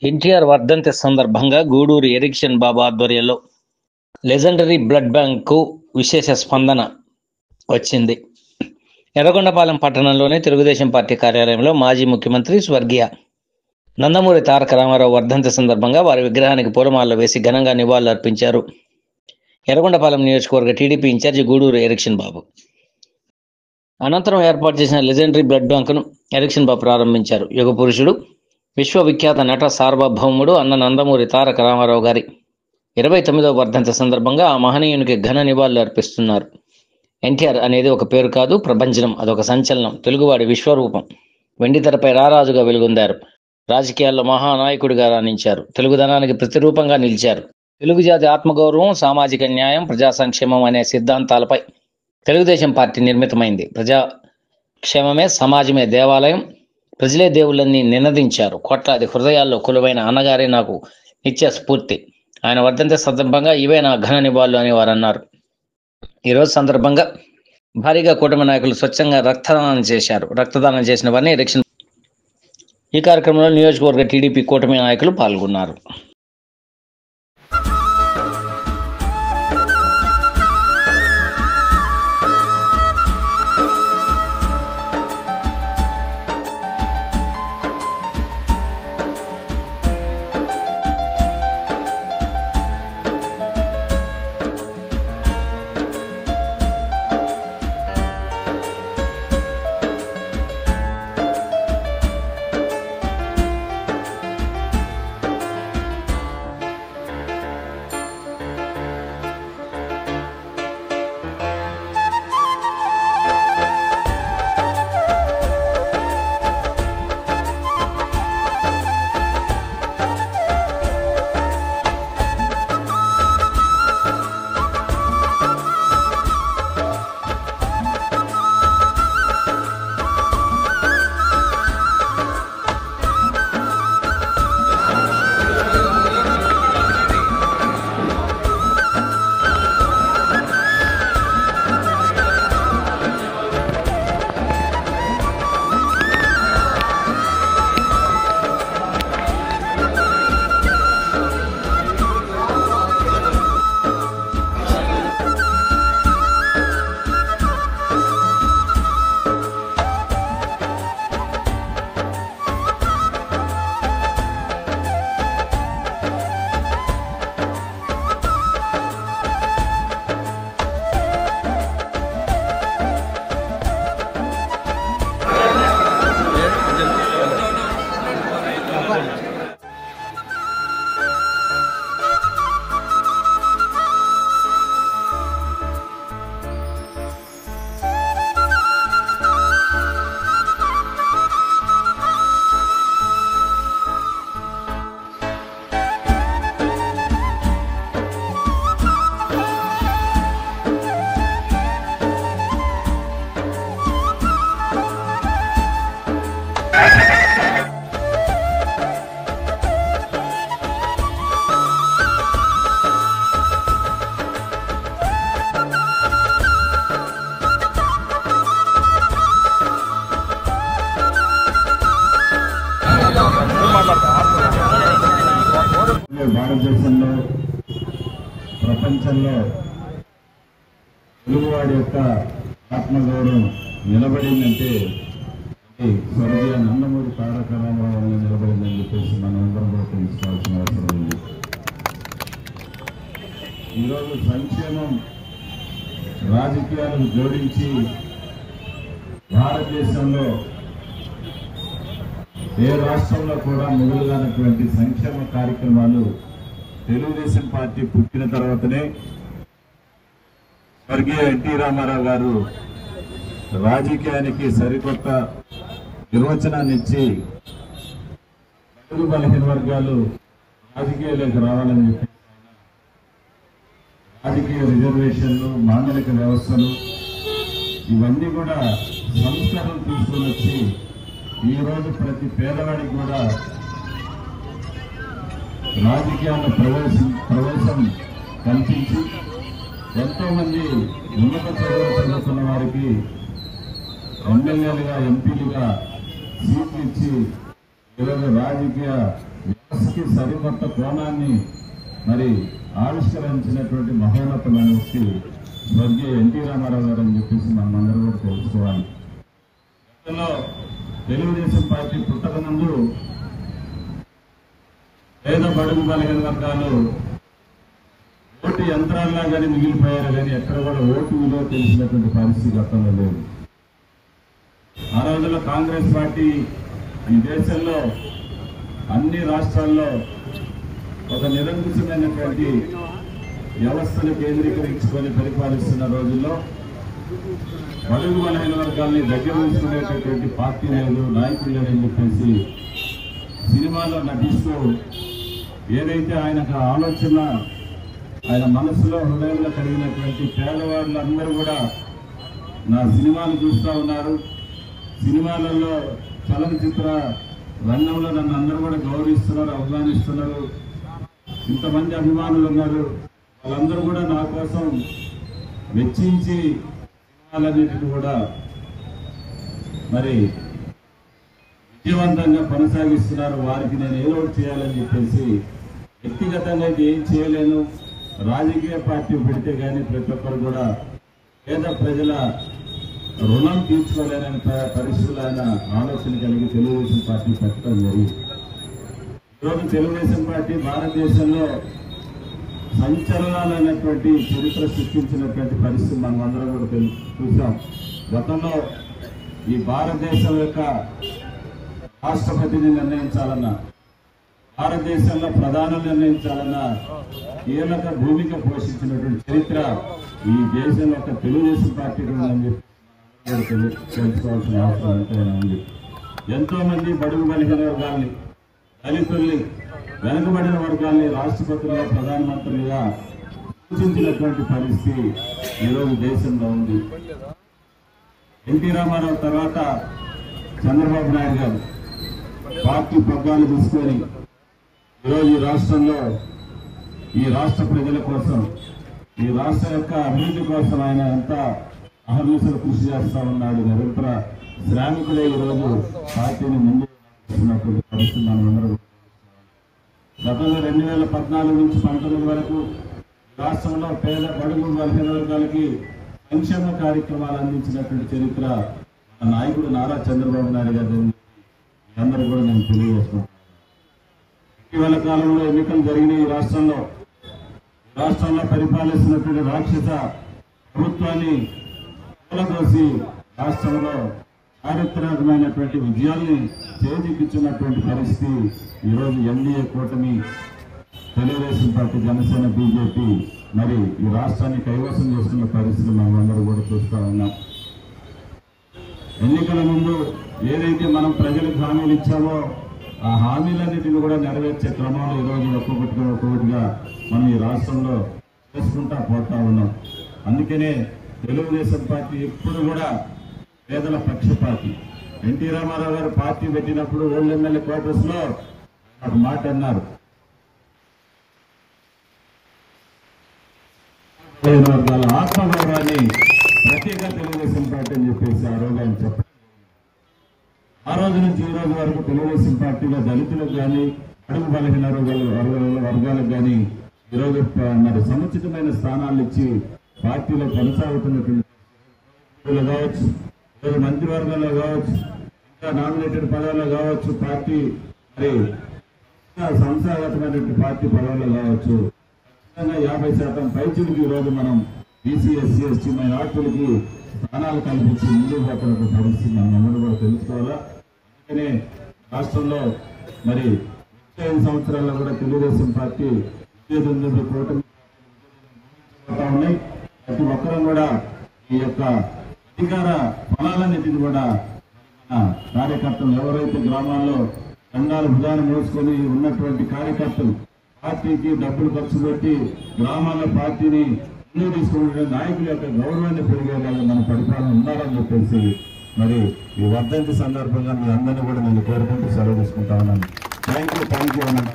ఎన్టీఆర్ వర్ధంతి సందర్భంగా గూడూరు ఎరిక్షన్ బాబు ఆధ్వర్యంలో లెజెండరీ బ్లడ్ బ్యాంకు విశేష స్పందన వచ్చింది. ఎర్రగొండపాలెం పట్టణంలోని తెలుగుదేశం పార్టీ కార్యాలయంలో మాజీ ముఖ్యమంత్రి స్వర్గీయ నందమూరి తారక రామారావు వర్ధంతి సందర్భంగా వారి విగ్రహానికి పూలమాలలు వేసి ఘనంగా నివాళులు అర్పించారు. ఎర్రగొండపాలెం నియోజకవర్గ టీడీపీ ఇన్ఛార్జి గూడూరు ఎరిక్షన్ బాబు. అనంతరం ఏర్పాటు చేసిన లెజెండరీ బ్లడ్ బ్యాంకును ఎరిక్షన్ బాబు ప్రారంభించారు. యుగ పురుషుడు, విశ్వవిఖ్యాత నట సార్వభౌముడు అన్న నందమూరి తారక రామారావు గారి 29వ వర్ధంతి సందర్భంగా ఆ మహనీయునికి ఘన నివాళులు అర్పిస్తున్నారు. ఎన్టీఆర్ అనేది ఒక పేరు కాదు, ప్రభంజనం. అదొక సంచలనం, తెలుగువాడి విశ్వరూపం. వెండితెరపై రారాజుగా వెలుగొందారు. రాజకీయాల్లో మహానాయకుడిగా రాణించారు. తెలుగుదనానికి ప్రతిరూపంగా నిలిచారు. తెలుగు జాతి ఆత్మగౌరవం, సామాజిక న్యాయం, ప్రజా సంక్షేమం అనే సిద్ధాంతాలపై తెలుగుదేశం పార్టీ నిర్మితమైంది. ప్రజాక్షేమమే సమాజమే దేవాలయం, ప్రజలే దేవుళ్ళని నినదించారు. కోట్లాది హృదయాల్లో కొలువైన అన్నగారే నాకు నిత్య స్ఫూర్తి. ఆయన వర్ధంతి సందర్భంగా ఇవే నా ఘన నివాళులు అని వారు అన్నారు. ఈరోజు సందర్భంగా భారీగా కూటమి నాయకులు స్వచ్ఛంగా రక్తదానం చేశారు. రక్తదానం చేసిన వారిని ఎరిక్షన్. ఈ కార్యక్రమంలో నియోజకవర్గ టీడీపీ కూటమి నాయకులు పాల్గొన్నారు. భారతదేశంలో, ప్రపంచంలో తెలుగువాడి యొక్క ఆత్మగౌరవం నిలబడిందంటే అది స్వర్గీయ నందమూరి తారక రామారావు వల్ల నిలబడిందని చెప్పేసి మనం అందరం కూడా తెలుసుకోవాల్సిన అవసరం ఉంది. ఈరోజు సంక్షేమం రాజకీయాలను జోడించి భారతదేశంలో ఏ రాష్ట్రంలో కూడా మొదలుగానటువంటి సంక్షేమ కార్యక్రమాలు తెలుగుదేశం పార్టీ పుట్టిన తర్వాతనే స్వర్గీయ ఎన్టీ రామారావు గారు రాజకీయానికి సరికొత్త నిర్వచనాన్ని ఇచ్చి తెలుగు బలహీన వర్గాలు రాజకీయాలకు రావాలని చెప్పి రాజకీయ రిజర్వేషన్లు, మాండలిక వ్యవస్థలు ఇవన్నీ కూడా సంస్కరణలు తీసుకొని వచ్చి ఈరోజు ప్రతి పేదవాడికి కూడా రాజకీయాల ప్రవేశం కల్పించి ఎంతో మంది ఉన్నత చదువులు చదువుతున్న వారికి ఎమ్మెల్యేలుగా, ఎంపీలుగా సీట్లు ఇచ్చి ఈరోజు రాజకీయ సమస్యకి సరికొత్త కోణాన్ని మరి ఆవిష్కరించినటువంటి మహోన్నతమైన వ్యక్తి స్వర్గీయ ఎన్టీ రామారావు గారు అని చెప్పేసి మనమందరూ కూడా తెలుసుకోవాలి. గతంలో తెలుగుదేశం పార్టీ పుట్టక ముందు పేద బడుగు బలహీన వర్గాలు ఓటు యంత్రాల్లాగానే మిగిలిపోయారు కానీ ఎక్కడ కూడా ఓటు విలువ తెలిసినటువంటి పరిస్థితి గతంలో లేదు. ఆ రోజుల్లో కాంగ్రెస్ పార్టీ ఈ దేశంలో అన్ని రాష్ట్రాల్లో ఒక నిరంకుశమైనటువంటి వ్యవస్థను కేంద్రీకరించుకొని పరిపాలిస్తున్న రోజుల్లో బడుగు బలహీన వర్గాల్ని దగ్గర ఉంచుకునేటటువంటి పార్టీ లేదు, నాయకులు లేదని చెప్పేసి సినిమాలో నటిస్తూ ఏదైతే ఆయనకు ఆలోచన ఆయన మనసులో హృదయంలో కలిగినటువంటి పేదవాళ్ళందరూ కూడా నా సినిమాలు చూస్తూ ఉన్నారు. సినిమాలలో చలనచిత్ర రంగంలో నన్ను అందరూ కూడా గౌరవిస్తున్నారు, అవమానిస్తున్నారు. ఇంతమంది అభిమానులు ఉన్నారు, వాళ్ళందరూ కూడా నా కోసం వెచ్చించి సినిమాలన్నిటిని కూడా మరి విజయవంతంగా కొనసాగిస్తున్నారు. వారికి నేను ఏదో ఒకటి చేయాలని చెప్పేసి వ్యక్తిగతంగా అయితే ఏం చేయలేను, రాజకీయ పార్టీ పెడితే కానీ ప్రతి ఒక్కరు కూడా పేద ప్రజల రుణం తీర్చుకోలేని పరిస్థితులు ఆయన ఆలోచన కలిగి తెలుగుదేశం పార్టీ పెట్టడం జరిగింది. ఈరోజు తెలుగుదేశం పార్టీ భారతదేశంలో సంచలనాలైనటువంటి చరిత్ర సృష్టించినటువంటి పరిస్థితి మనం అందరం కూడా చూసాం. గతంలో ఈ భారతదేశం యొక్క రాష్ట్రపతిని నిర్ణయించాలన్నా, భారతదేశంలో ప్రధాని నిర్ణయించాలన్నా కీలక భూమిక పోషించినటువంటి చరిత్ర ఈ దేశంలో ఒక తెలుగుదేశం పార్టీకి ఉందని చెప్పి తెలుసుకోవాల్సిన అవసరం ఎంతైనా ఉంది. ఎంతో మంది బడుగు బలహీన వర్గాల్ని, దళితుల్ని, వెనుకబడిన వర్గాల్ని రాష్ట్రపతిగా ప్రధానమంత్రిగా సూచించినటువంటి పరిస్థితి ఈరోజు దేశంలో ఉంది. ఎన్టీ రామారావు తర్వాత చంద్రబాబు నాయుడు గారు పార్టీ పగ్గాలు తీసుకొని ఈరోజు ఈ రాష్ట్రంలో ఈ రాష్ట్ర ప్రజల కోసం, ఈ రాష్ట్ర యొక్క అభివృద్ధి కోసం ఆయన ఎంత అహర్నిశలు కృషి చేస్తా ఉన్నాడు. నిరంతర శ్రామికులే ఈరోజు పార్టీని ముందు నడిపిస్తున్నటువంటి పరిస్థితి మనందరూ. గతంలో 2014 నుంచి 19 వరకు రాష్ట్రంలో పేద బడుగు బలహీన వర్గాలకి సంక్షేమ కార్యక్రమాలు అందించినటువంటి చరిత్ర మన నాయకుడు నారా చంద్రబాబు నాయుడు గారు అందరూ కూడా నేను తెలియజేస్తున్నాను. ఇటీవల కాలంలో ఎన్నికలు జరిగిన ఈ రాష్ట్రంలో పరిపాలిస్తున్నటువంటి రాక్షస ప్రభుత్వాన్ని కూలదోసి రాష్ట్రంలో చారిత్రాత్మకమైనటువంటి విజయాల్ని చేజిక్కించినటువంటి పరిస్థితి ఈరోజు ఎన్డీఏ కూటమి తెలుగుదేశం పార్టీ, జనసేన, బీజేపీ మరి ఈ రాష్ట్రాన్ని కైవసం చేసుకున్న పరిస్థితి మనమందరూ కూడా చూస్తూ ఉన్నాం. ఎన్నికల ముందు ఏదైతే మనం ప్రజలకు హామీలు ఇచ్చామో ఆ హామీలన్నిటిని కూడా నెరవేర్చే క్రమంలో ఈరోజు ఒక్కొక్కటిగా మనం ఈ రాష్ట్రంలో చేసుకుంటా పోతా ఉన్నాం. అందుకనే తెలుగుదేశం పార్టీ ఎప్పుడు కూడా పేదల పక్షపాతి. ఎన్టీ రామారావు గారు పార్టీ పెట్టినప్పుడు ఓల్డ్ ఎమ్మెల్యే క్వార్టర్స్ లో ఒక మాట అన్నారు, వర్గాల ఆత్మగౌరవాన్ని ప్రత్యేక తెలుగుదేశం పార్టీ అని చెప్పేసి ఆ రోజు ఆయన చెప్పారు. ఆ రోజు నుంచి ఈ రోజు వరకు తెలుగుదేశం పార్టీలో దళితులకు కానీ అడుగు బలహీన వర్గాలకు కానీ ఈరోజు మరి సముచితమైన స్థానాలు ఇచ్చి పార్టీలో కొనసాగుతున్నటువంటి కావచ్చు, ఈరోజు మంత్రివర్గంలో కావచ్చు, ఇంకా నామినేటెడ్ పదవుల్లో కావచ్చు, పార్టీ మరి సంస్థాగతమైనటువంటి పార్టీ పదవుల్లో కావచ్చు 50% పైచులకి ఈరోజు మనం బీసీ, ఎస్సీ, ఎస్టీ మైనార్టీలకి స్థానాలు కల్పించి ముందుకు పోతున్న పరిస్థితి మనం అందరూ కూడా తెలుసుకోవాలా. అందుకనే రాష్ట్రంలో మరి 5 సంవత్సరాల్లో కూడా తెలుగుదేశం పార్టీ కూటమి ఉన్నాయి. ప్రతి ఒక్కరూ కూడా ఈ యొక్క అధికార ఫలాలన్నిటిని కూడా కార్యకర్తలు ఎవరైతే గ్రామాల్లో దండాలు భుజాన్ని మోసుకొని ఉన్నటువంటి కార్యకర్తలు పార్టీకి డబ్బులు ఖర్చు పెట్టి గ్రామాల్లో పార్టీని ముందుకు తీసుకునే నాయకుల యొక్క గౌరవాన్ని పెరిగేలాగా మన పరిపాలన ఉండాలని చెప్పేసి మరి ఈ వర్ధంతి సందర్భంగా మీ అందరినీ కూడా నేను కోరుకుంటూ సెలవు తీసుకుంటా ఉన్నాను. థ్యాంక్ యూ అన్న.